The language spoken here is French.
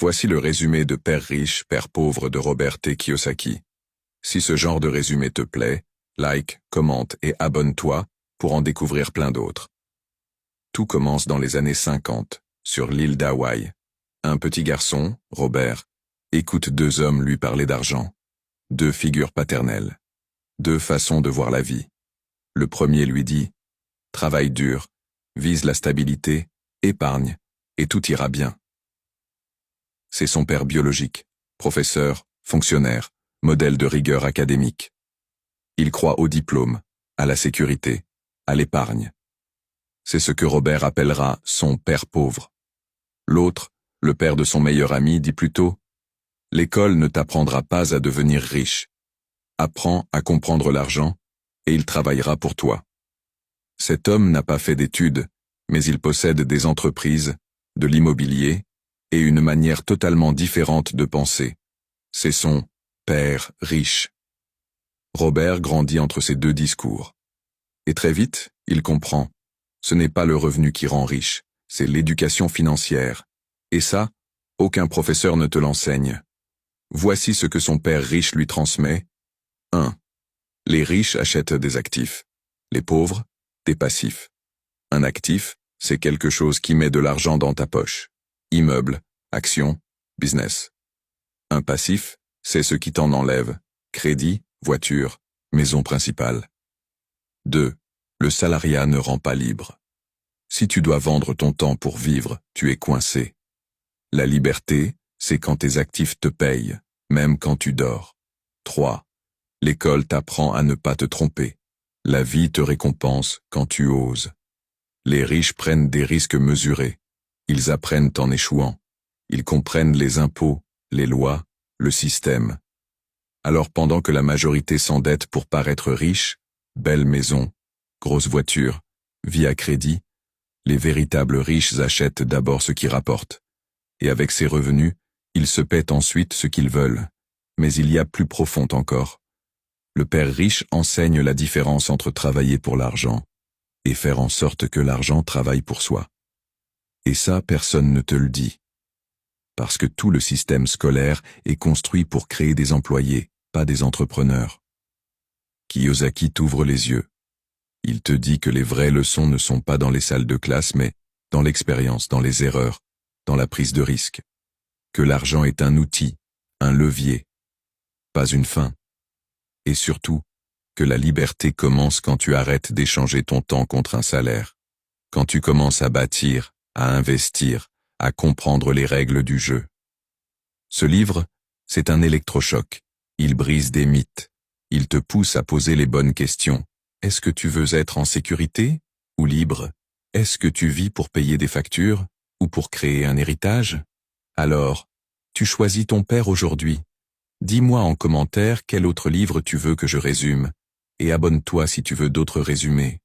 Voici le résumé de Père riche, Père pauvre de Robert T. Kiyosaki. Si ce genre de résumé te plaît, like, commente et abonne-toi pour en découvrir plein d'autres. Tout commence dans les années 50, sur l'île d'Hawaï. Un petit garçon, Robert, écoute deux hommes lui parler d'argent. Deux figures paternelles. Deux façons de voir la vie. Le premier lui dit « Travaille dur, vise la stabilité, épargne, et tout ira bien. » C'est son père biologique, professeur, fonctionnaire, modèle de rigueur académique. Il croit au diplôme, à la sécurité, à l'épargne. C'est ce que Robert appellera son père pauvre. L'autre, le père de son meilleur ami, dit plutôt « L'école ne t'apprendra pas à devenir riche. Apprends à comprendre l'argent, et il travaillera pour toi. » Cet homme n'a pas fait d'études, mais il possède des entreprises, de l'immobilier, et une manière totalement différente de penser. C'est son père riche. Robert grandit entre ces deux discours. Et très vite, il comprend. Ce n'est pas le revenu qui rend riche, c'est l'éducation financière. Et ça, aucun professeur ne te l'enseigne. Voici ce que son père riche lui transmet. 1. Les riches achètent des actifs. Les pauvres, des passifs. Un actif, c'est quelque chose qui met de l'argent dans ta poche. Immeuble, action, business. Un passif, c'est ce qui t'en enlève. Crédit, voiture, maison principale. 2. Le salariat ne rend pas libre. Si tu dois vendre ton temps pour vivre, tu es coincé. La liberté, c'est quand tes actifs te payent, même quand tu dors. 3. L'école t'apprend à ne pas te tromper. La vie te récompense quand tu oses. Les riches prennent des risques mesurés. Ils apprennent en échouant. Ils comprennent les impôts, les lois, le système. Alors pendant que la majorité s'endette pour paraître riche, belle maison, grosse voiture, vie à crédit, les véritables riches achètent d'abord ce qui rapporte. Et avec ces revenus, ils se paient ensuite ce qu'ils veulent. Mais il y a plus profond encore. Le père riche enseigne la différence entre travailler pour l'argent et faire en sorte que l'argent travaille pour soi. Et ça, personne ne te le dit. Parce que tout le système scolaire est construit pour créer des employés, pas des entrepreneurs. Kiyosaki t'ouvre les yeux. Il te dit que les vraies leçons ne sont pas dans les salles de classe, mais dans l'expérience, dans les erreurs, dans la prise de risque. Que l'argent est un outil, un levier, pas une fin. Et surtout, que la liberté commence quand tu arrêtes d'échanger ton temps contre un salaire. Quand tu commences à bâtir, à investir, à comprendre les règles du jeu. Ce livre, c'est un électrochoc. Il brise des mythes. Il te pousse à poser les bonnes questions. Est-ce que tu veux être en sécurité ou libre? Est-ce que tu vis pour payer des factures ou pour créer un héritage? Alors, tu choisis ton père aujourd'hui. Dis-moi en commentaire quel autre livre tu veux que je résume, et abonne-toi si tu veux d'autres résumés.